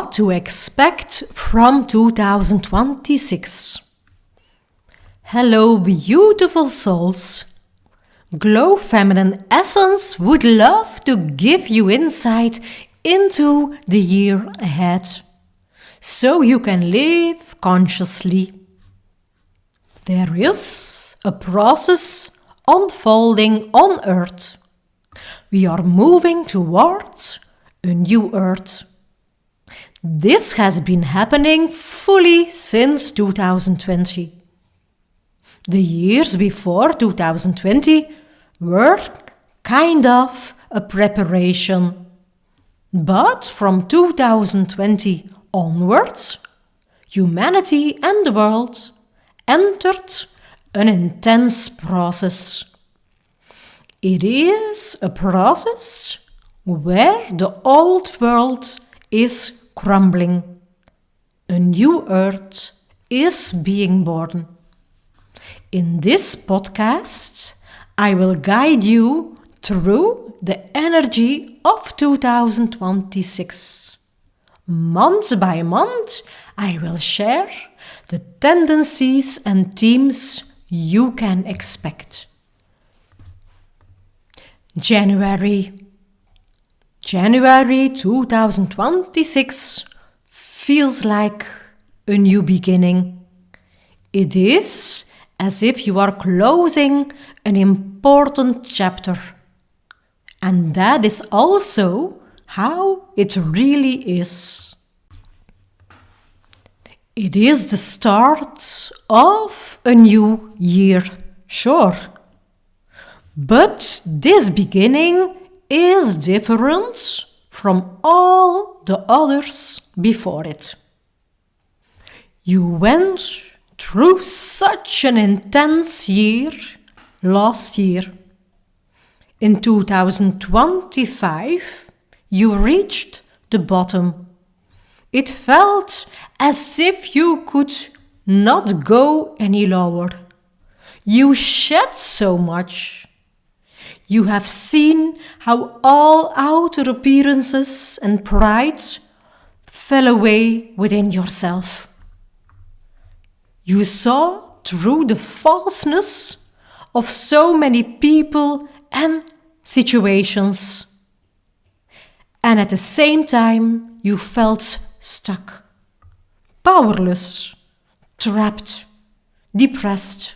what to expect from 2026. Hello, beautiful souls. Glow Feminine Essence would love to give you insight into the year ahead, so you can live consciously. There is a process unfolding on Earth. We are moving towards a new Earth. This has been happening fully since 2020. The years before 2020 were kind of a preparation. But from 2020 onwards, humanity and the world entered an intense process. It is a process where the old world is crumbling. A new earth is being born. In this podcast, I will guide you through the energy of 2026. Month by month, I will share the tendencies and themes you can expect. January 2026 feels like a new beginning. It is as if you are closing an important chapter. And that is also how it really is. It is the start of a new year, sure. But this beginning is different from all the others before it. You went through such an intense year last year. In 2025, you reached the bottom. It felt as if you could not go any lower. You shed so much. You have seen how all outer appearances and pride fell away within yourself. You saw through the falseness of so many people and situations. And at the same time, you felt stuck, powerless, trapped, depressed,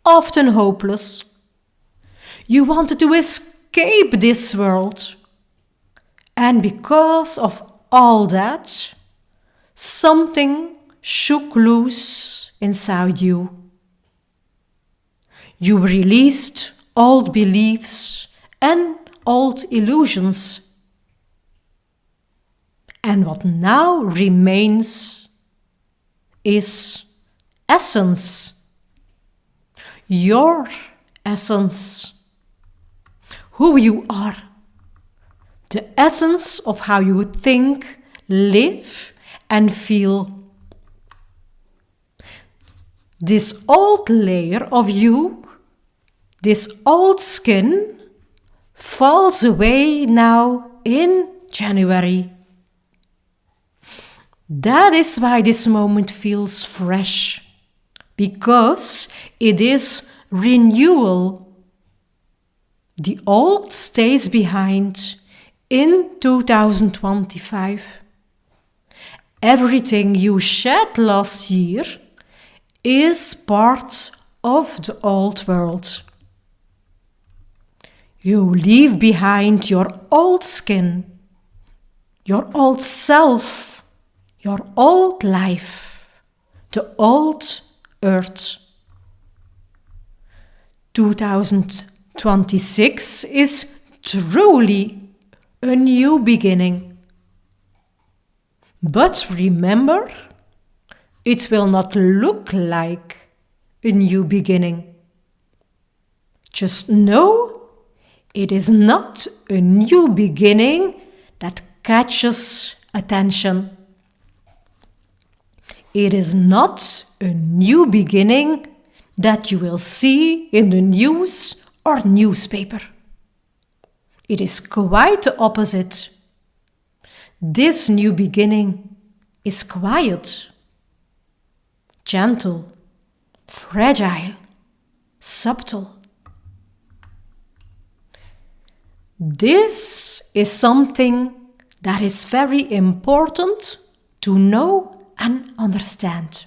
often hopeless. You wanted to escape this world. And because of all that, something shook loose inside you. You released old beliefs and old illusions. And what now remains is essence. Your essence. Who you are. The essence of how you think, live, and feel. This old layer of you, this old skin, falls away now in January. That is why this moment feels fresh, because it is renewal. The old stays behind in 2025. Everything you shed last year is part of the old world. You leave behind your old skin, your old self, your old life, the old earth. 2026 is truly a new beginning. But remember, it will not look like a new beginning. Just know it is not a new beginning that catches attention. It is not a new beginning that you will see in the news or newspaper. It is quite the opposite. This new beginning is quiet, gentle, fragile, subtle. This is something that is very important to know and understand.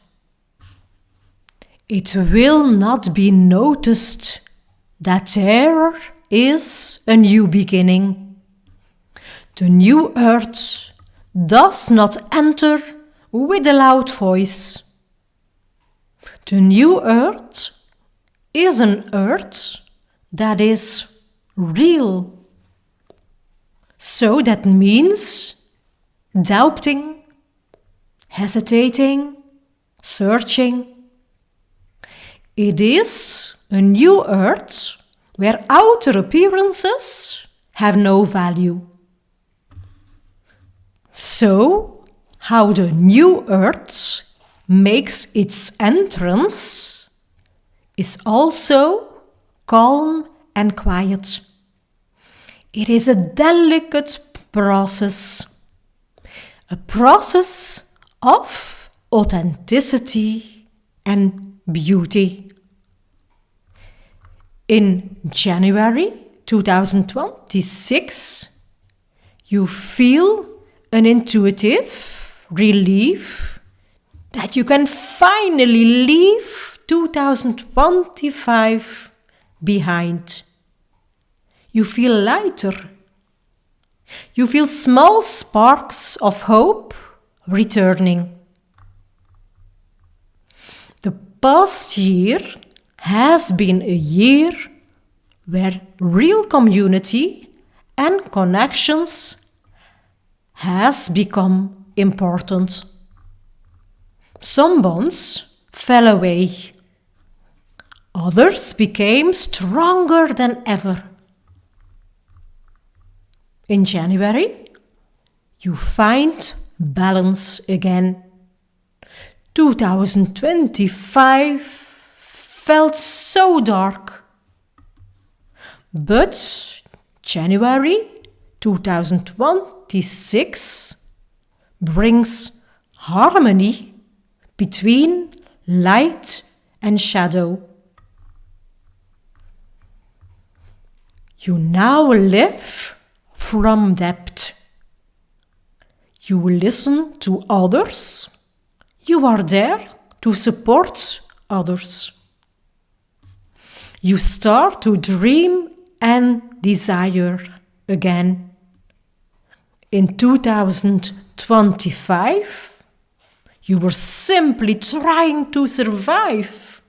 It will not be noticed that there is a new beginning. The new earth does not enter with a loud voice. The new earth is an earth that is real. So that means doubting, hesitating, searching. It is a new earth where outer appearances have no value. So, how the new earth makes its entrance is also calm and quiet. It is a delicate process, a process of authenticity and beauty. In January 2026, you feel an intuitive relief that you can finally leave 2025 behind. You feel lighter. You feel small sparks of hope returning. The past year has been a year where real community and connections has become important. Some bonds fell away. Others became stronger than ever. In January, you find balance again. 2025 felt so dark. But January 2026 brings harmony between light and shadow. You now live from depth. You listen to others. You are there to support others. You start to dream and desire again. In 2025, you were simply trying to survive.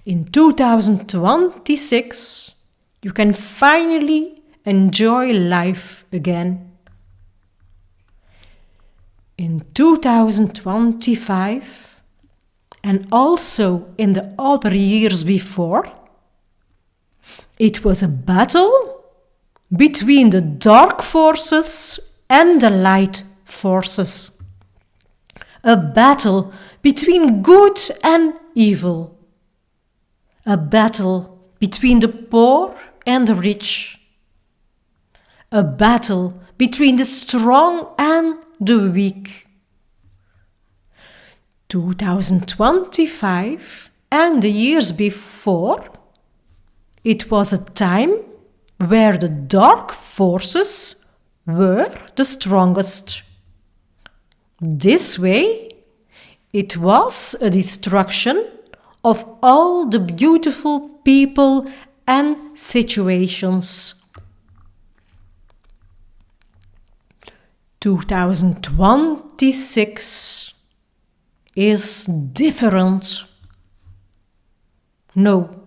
In 2026, you can finally enjoy life again. In 2025, and also in the other years before, it was a battle between the dark forces and the light forces. A battle between good and evil. A battle between the poor and the rich. A battle between the strong and the weak. 2025 and the years before, it was a time where the dark forces were the strongest. This way, it was a destruction of all the beautiful people and situations. 2026 is different. No,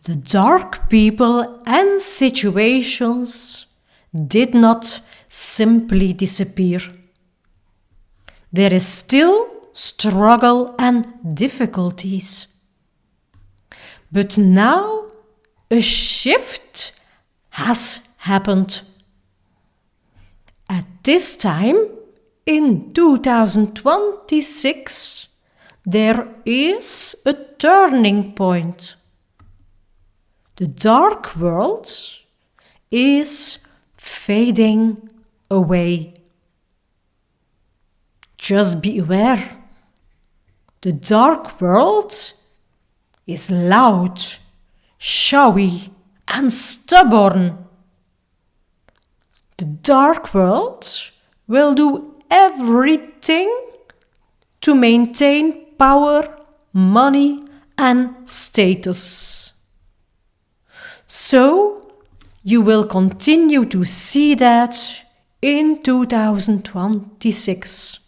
the dark people and situations did not simply disappear. There is still struggle and difficulties. But now a shift has happened. At this time, in 2026, there is a turning point. The dark world is fading away. Just be aware. The dark world is loud, showy, and stubborn. The dark world will do everything to maintain power, money, and status. So, you will continue to see that in 2026.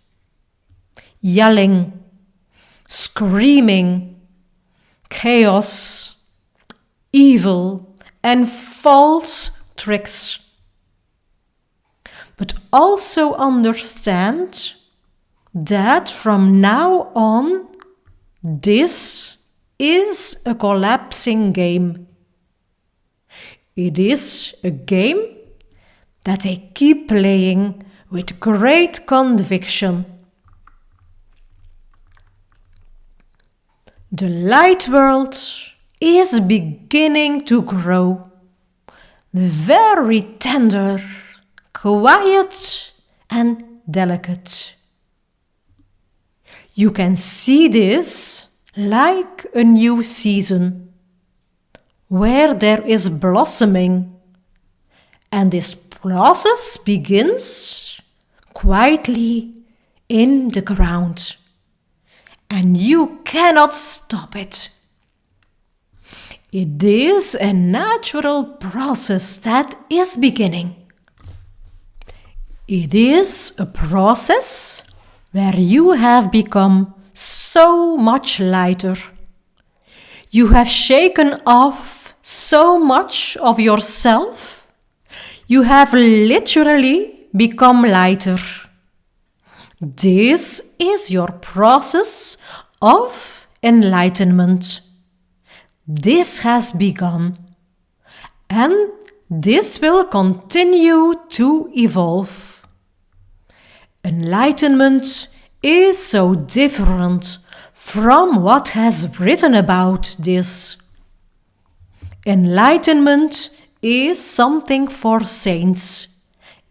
Yelling, screaming, chaos, evil, and false tricks. But also understand that from now on, this is a collapsing game. It is a game that they keep playing with great conviction. The light world is beginning to grow, very tender, quiet, and delicate. You can see this like a new season, where there is blossoming, and this process begins quietly in the ground. And you cannot stop it. It is a natural process that is beginning. It is a process where you have become so much lighter. You have shaken off so much of yourself. You have literally become lighter. This is your process of enlightenment. This has begun, and this will continue to evolve. Enlightenment is so different from what has written about this. Enlightenment is something for saints,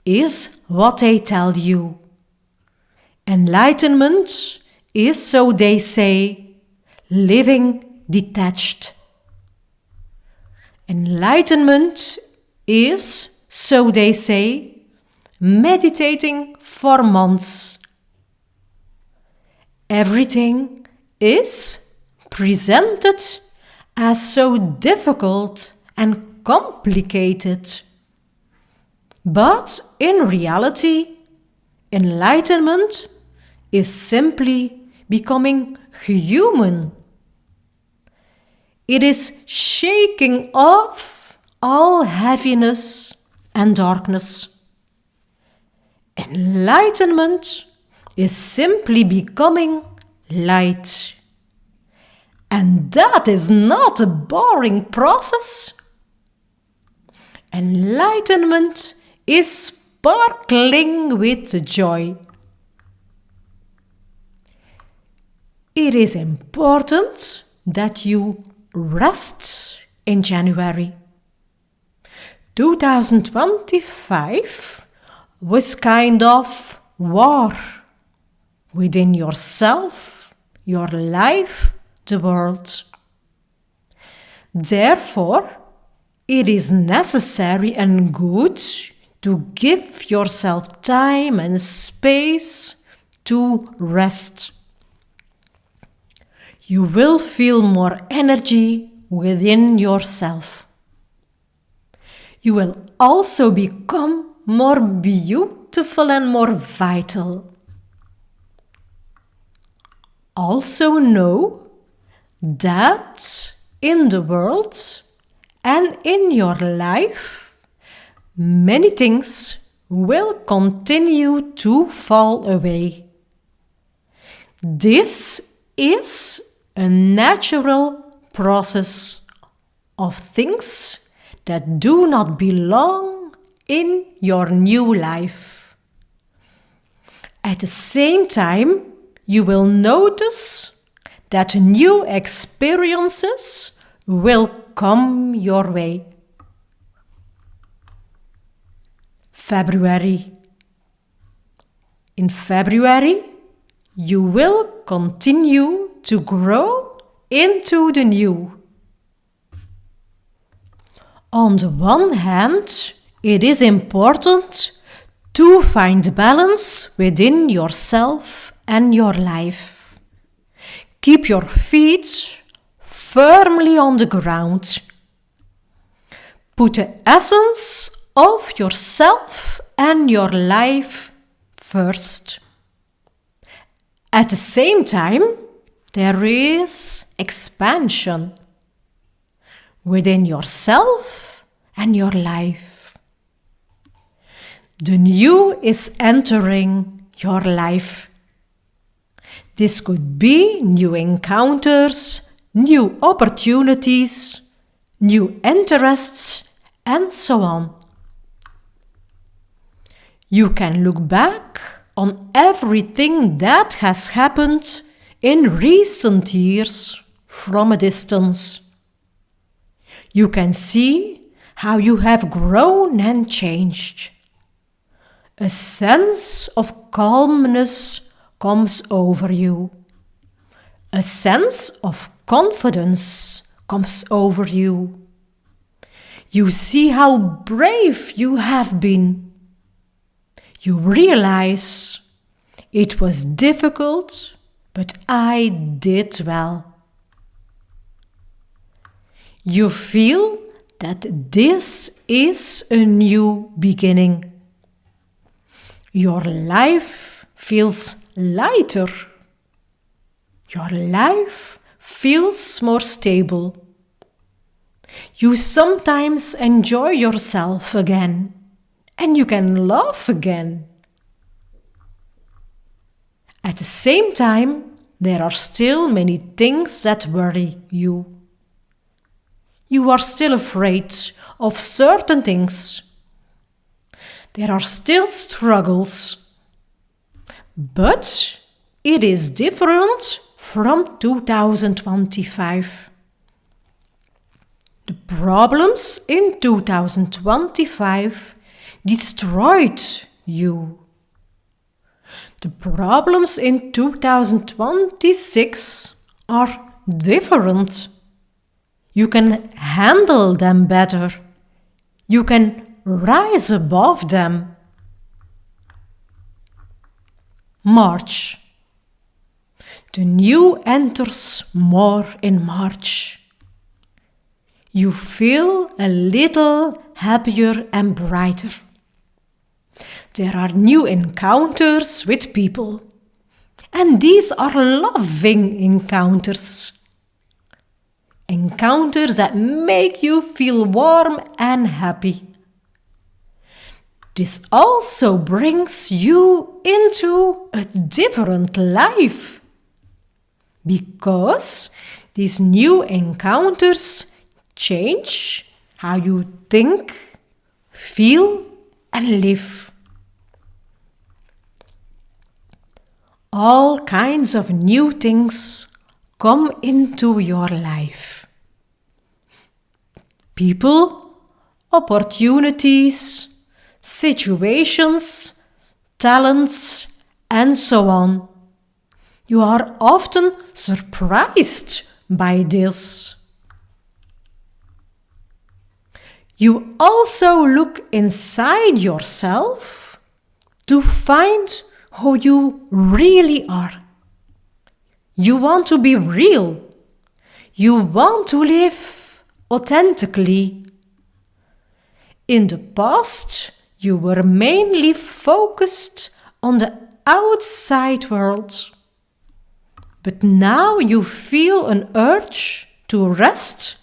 is what they tell you. Enlightenment is, so they say, living detached. Enlightenment is, so they say, meditating for months. Everything is presented as so difficult and complicated. But in reality, enlightenment is simply becoming human. It is shaking off all heaviness and darkness. Enlightenment is simply becoming light. And that is not a boring process. Enlightenment is sparkling with joy. It is important that you rest in January. 2025 was kind of war within yourself, your life, the world. Therefore, it is necessary and good to give yourself time and space to rest. You will feel more energy within yourself. You will also become more beautiful and more vital. Also know that in the world and in your life, many things will continue to fall away. This is a natural process of things that do not belong in your new life. At the same time, you will notice that new experiences will come your way. February In February, you will continue to grow into the new. On the one hand, it is important to find balance within yourself and your life. Keep your feet firmly on the ground. Put the essence of yourself and your life first. At the same time, there is expansion within yourself and your life. The new is entering your life. This could be new encounters, new opportunities, new interests, and so on. You can look back on everything that has happened in recent years from a distance. You can see how you have grown and changed. A sense of calmness comes over you. A sense of confidence comes over you. You see how brave you have been. You realize it was difficult, but I did well. You feel that this is a new beginning. Your life feels lighter. Your life feels more stable. You sometimes enjoy yourself again, and you can laugh again. At the same time, there are still many things that worry you. You are still afraid of certain things. There are still struggles. But it is different from 2025. The problems in 2025 destroyed you. The problems in 2026 are different. You can handle them better. You can rise above them. March. The new enters more in March. You feel a little happier and brighter. There are new encounters with people, and these are loving encounters. Encounters that make you feel warm and happy. This also brings you into a different life, because these new encounters change how you think, feel, and live. All kinds of new things come into your life. People, opportunities, situations, talents, and so on. You are often surprised by this. You also look inside yourself to find who you really are. You want to be real. You want to live authentically. In the past, you were mainly focused on the outside world. But now you feel an urge to rest,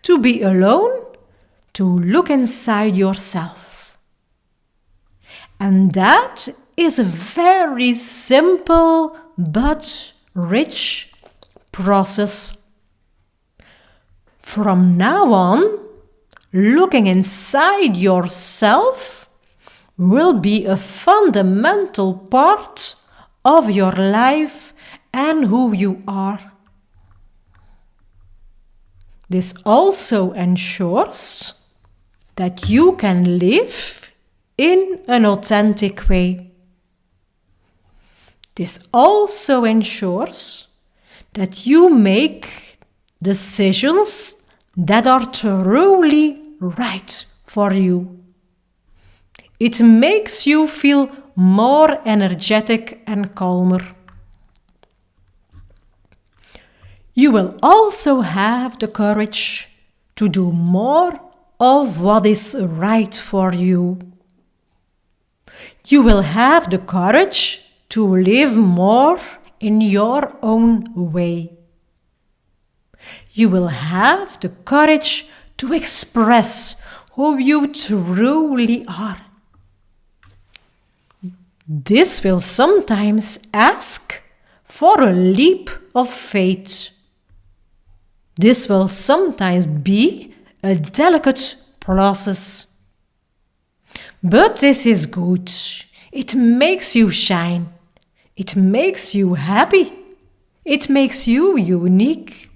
to be alone, to look inside yourself. And that is a very simple but rich process. From now on, looking inside yourself will be a fundamental part of your life and who you are. This also ensures that you can live in an authentic way. This also ensures that you make decisions that are truly right for you. It makes you feel more energetic and calmer. You will also have the courage to do more of what is right for you. You will have the courage to live more in your own way. You will have the courage to express who you truly are. This will sometimes ask for a leap of faith. This will sometimes be a delicate process. But this is good. It makes you shine. It makes you happy. It makes you unique.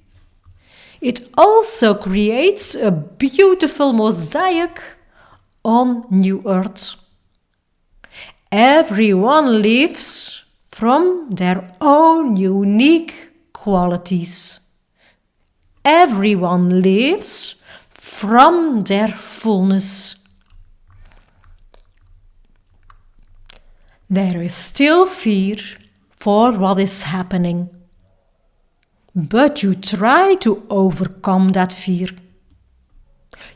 It also creates a beautiful mosaic on New Earth. Everyone lives from their own unique qualities. Everyone lives from their fullness. There is still fear for what is happening, but you try to overcome that fear.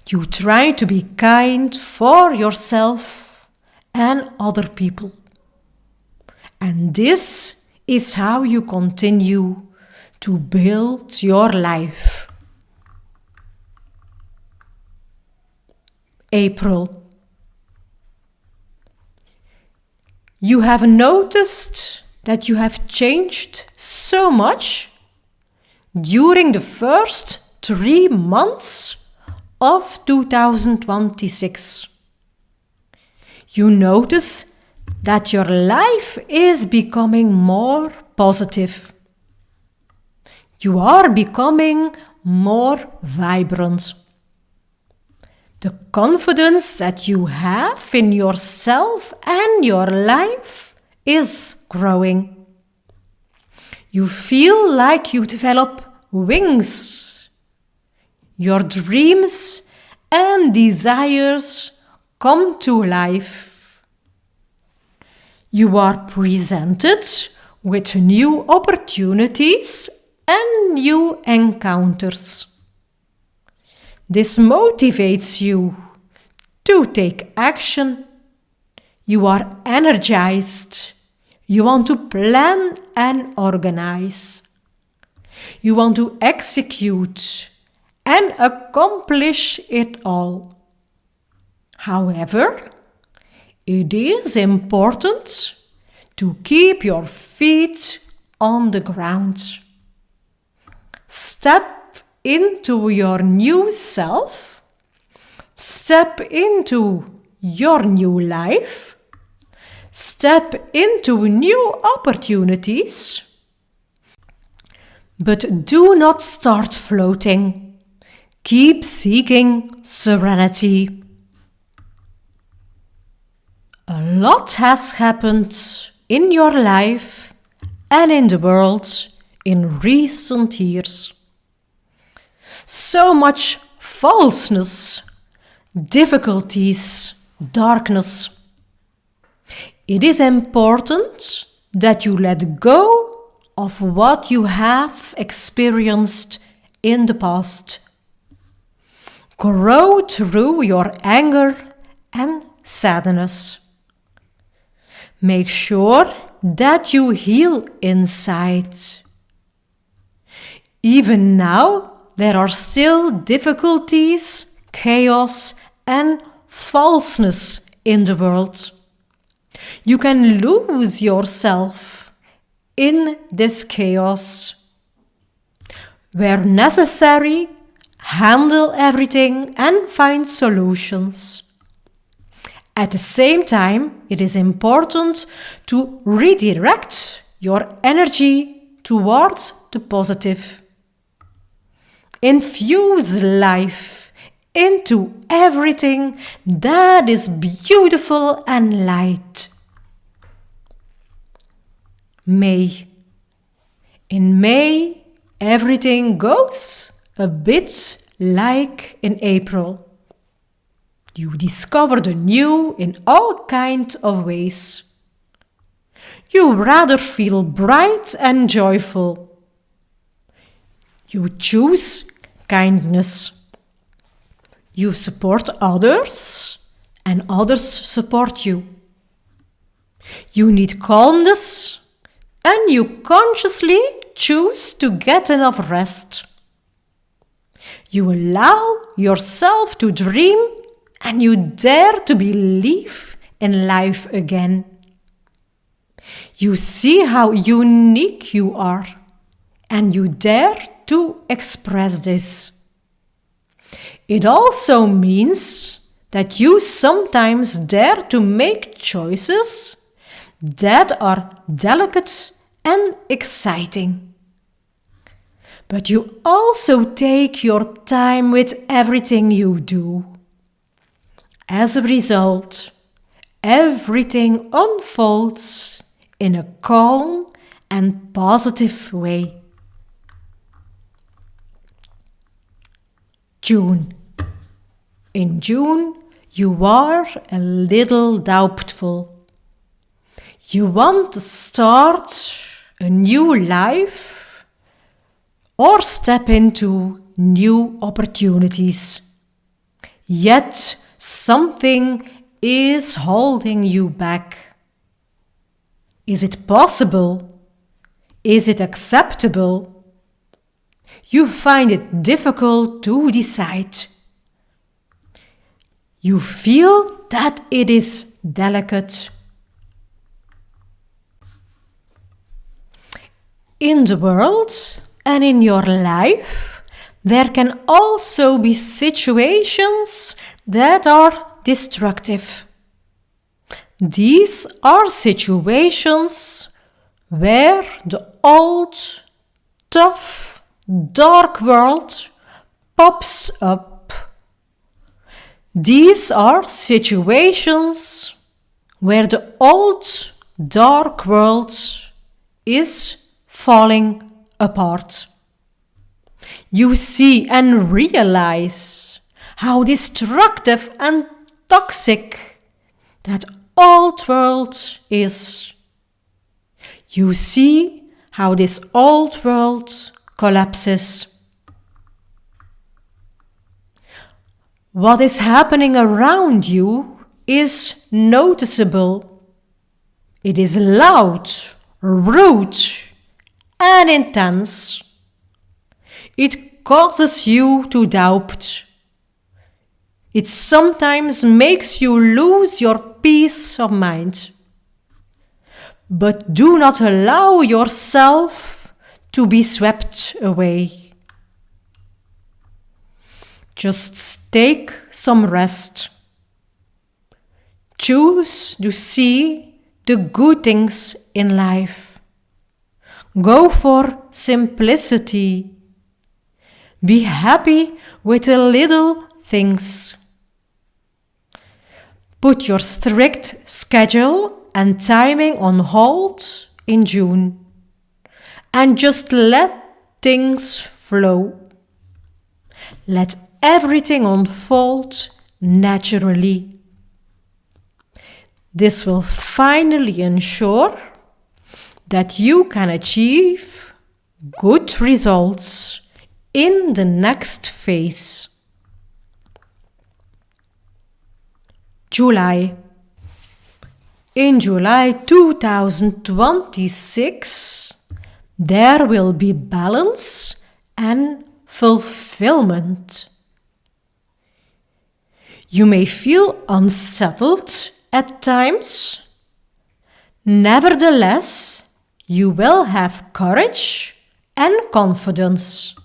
You try to be kind for yourself and other people. And this is how you continue to build your life. April. You have noticed that you have changed so much during the first 3 months of 2026. You notice that your life is becoming more positive. You are becoming more vibrant. The confidence that you have in yourself and your life is growing. You feel like you develop wings. Your dreams and desires come to life. You are presented with new opportunities and new encounters. This motivates you to take action. You are energized. You want to plan and organize. You want to execute and accomplish it all. However, it is important to keep your feet on the ground. Step into your new self. Step into your new life. Step into new opportunities. But do not start floating. Keep seeking serenity. A lot has happened in your life and in the world in recent years. So much falseness, difficulties, darkness. It is important that you let go of what you have experienced in the past. Grow through your anger and sadness. Make sure that you heal inside. Even now, there are still difficulties, chaos, and falseness in the world. You can lose yourself in this chaos. Where necessary, handle everything and find solutions. At the same time, it is important to redirect your energy towards the positive. Infuse life into everything that is beautiful and light. May. In May, everything goes a bit like in April. You discover the new in all kinds of ways. You rather feel bright and joyful. You choose kindness. You support others, and others support you. You need calmness, and you consciously choose to get enough rest. You allow yourself to dream, and you dare to believe in life again. You see how unique you are, and you dare to express this. It also means that you sometimes dare to make choices that are delicate and exciting. But you also take your time with everything you do. As a result, everything unfolds in a calm and positive way. June. In June, you are a little doubtful. You want to start a new life or step into new opportunities. Yet something is holding you back. Is it possible? Is it acceptable? You find it difficult to decide. You feel that it is delicate. In the world and in your life, there can also be situations that are destructive. These are situations where the old, tough, dark world pops up. These are situations where the old, dark world is falling apart. You see and realize how destructive and toxic that old world is. You see how this old world collapses. What is happening around you is noticeable. It is loud, rude, and intense. It causes you to doubt. It sometimes makes you lose your peace of mind. But do not allow yourself to be swept away. Just take some rest. Choose to see the good things in life. Go for simplicity. Be happy with the little things. Put your strict schedule and timing on hold in June. And just let things flow. Let everything unfold naturally. This will finally ensure that you can achieve good results in the next phase. July. In July 2026, there will be balance and fulfillment. You may feel unsettled at times. Nevertheless, you will have courage and confidence.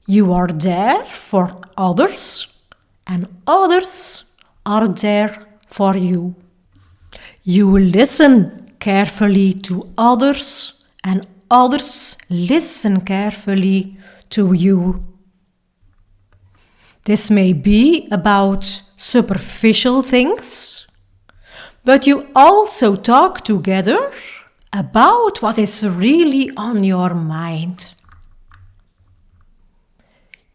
You are there for others, and others are there for you. You listen carefully to others, and others listen carefully to you. This may be about superficial things, but you also talk together about what is really on your mind.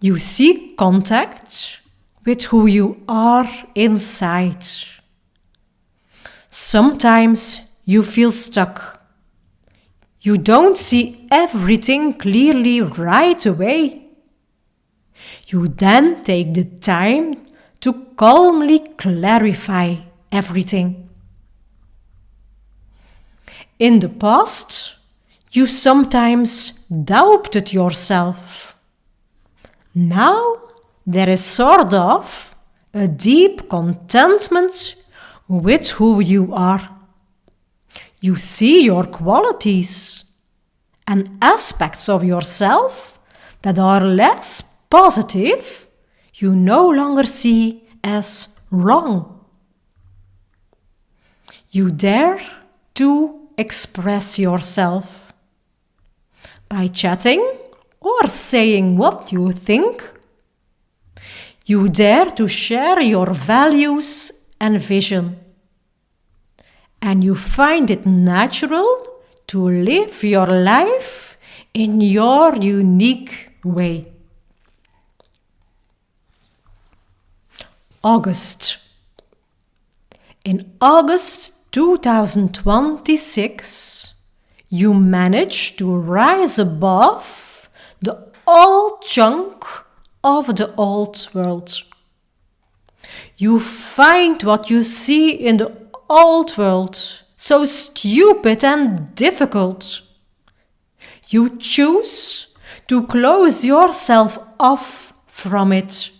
You seek contact with who you are inside. Sometimes you feel stuck. You don't see everything clearly right away. You then take the time to calmly clarify everything. In the past, you sometimes doubted yourself. Now there is sort of a deep contentment with who you are. You see your qualities and aspects of yourself that are less positive, you no longer see as wrong. You dare to express yourself by chatting or saying what you think. You dare to share your values and vision. And you find it natural to live your life in your unique way. August. In August 2026, you manage to rise above the old junk of the old world. You find what you see in the old world so stupid and difficult. You choose to close yourself off from it.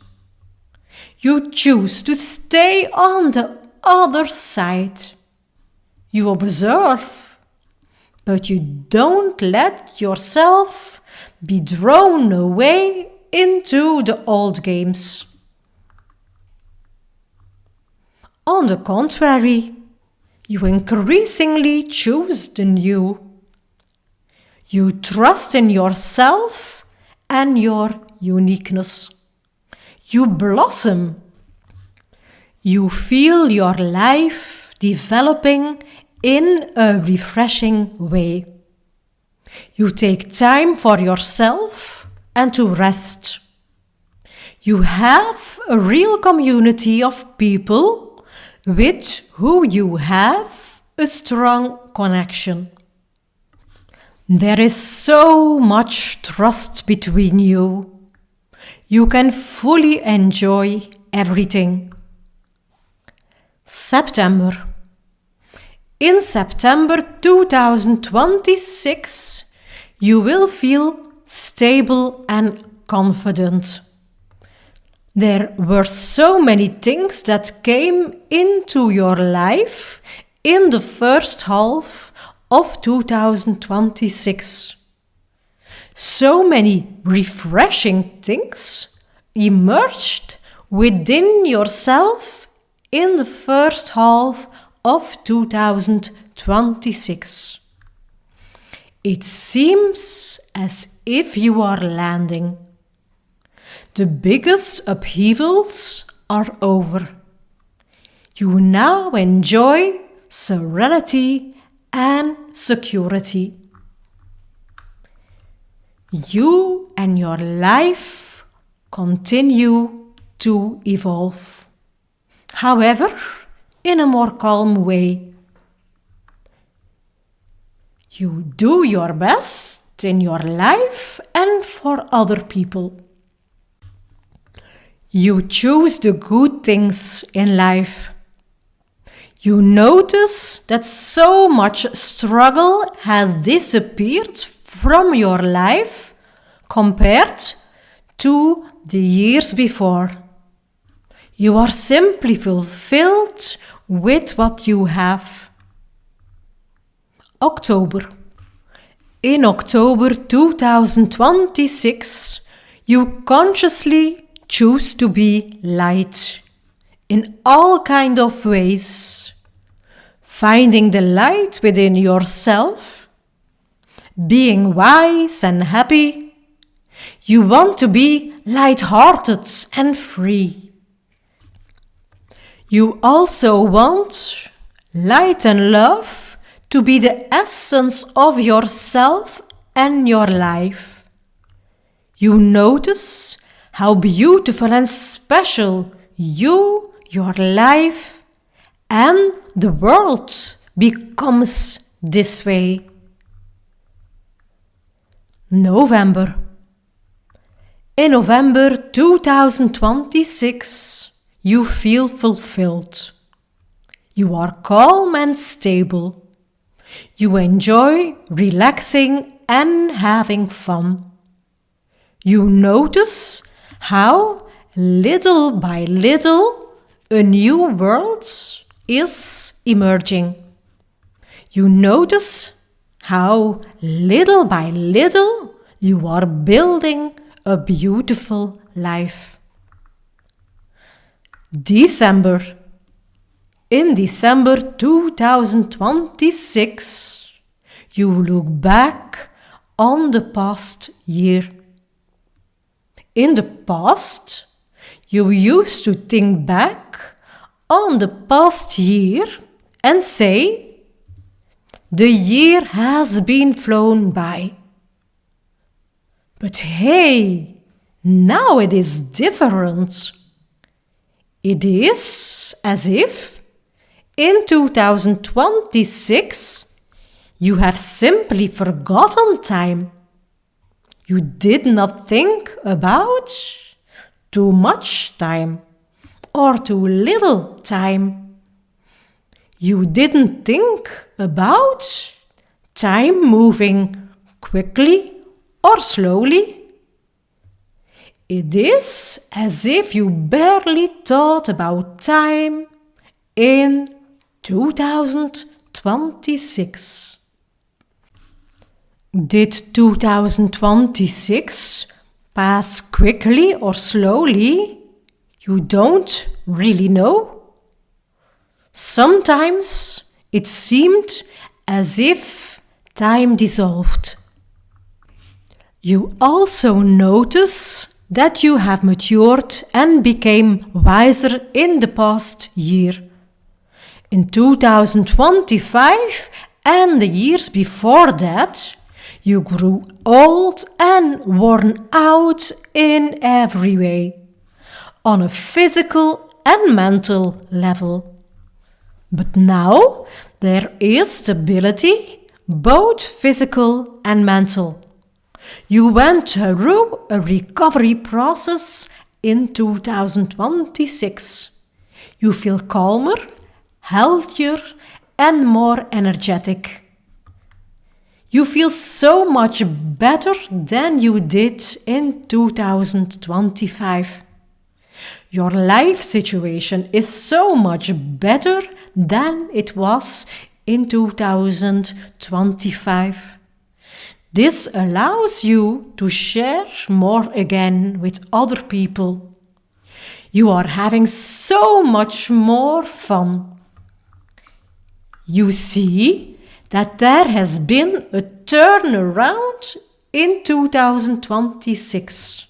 You choose to stay on the other side. You observe, but you don't let yourself be drawn away into the old games. On the contrary, you increasingly choose the new. You trust in yourself and your uniqueness. You blossom. You feel your life developing in a refreshing way. You take time for yourself and to rest. You have a real community of people with who you have a strong connection. There is so much trust between you. You can fully enjoy everything. September. In September 2026, you will feel stable and confident. There were so many things that came into your life in the first half of 2026. So many refreshing things emerged within yourself in the first half of 2026. It seems as if you are landing. The biggest upheavals are over. You now enjoy serenity and security. You and your life continue to evolve. However, in a more calm way. You do your best in your life and for other people. You choose the good things in life. You notice that so much struggle has disappeared from your life compared to the years before. You are simply fulfilled with what you have. October. In October 2026, you consciously choose to be light in all kinds of ways. Finding the light within yourself, being wise and happy. You want to be light-hearted and free. You also want light and love to be the essence of yourself and your life. You notice how beautiful and special you, your life, and the world becomes this way. November. In November 2026, you feel fulfilled. You are calm and stable. You enjoy relaxing and having fun. You notice how, little by little, a new world is emerging. You notice how, little by little, you are building a beautiful life. December. In December 2026, you look back on the past year. In the past, you used to think back on the past year and say, "The year has been flown by." But hey, now it is different. It is as if in 2026 you have simply forgotten time. You did not think about too much time or too little time. You didn't think about time moving quickly or slowly. It is as if you barely thought about time in 2026. Did 2026 pass quickly or slowly? You don't really know. Sometimes it seemed as if time dissolved. You also notice that you have matured and became wiser in the past year. In 2025 and the years before that, you grew old and worn out in every way, on a physical and mental level. But now there is stability, both physical and mental. You went through a recovery process in 2026. You feel calmer, healthier, and more energetic. You feel so much better than you did in 2025. Your life situation is so much better than it was in 2025. This allows you to share more again with other people. You are having so much more fun. You see that there has been a turnaround in 2026,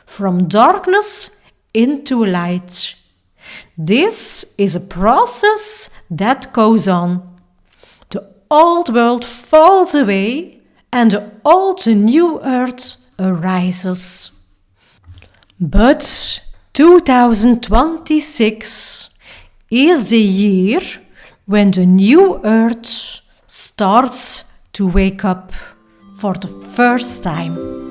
from darkness into light. This is a process that goes on. The old world falls away and the old new earth arises. But 2026 is the year when the new earth starts to wake up for the first time.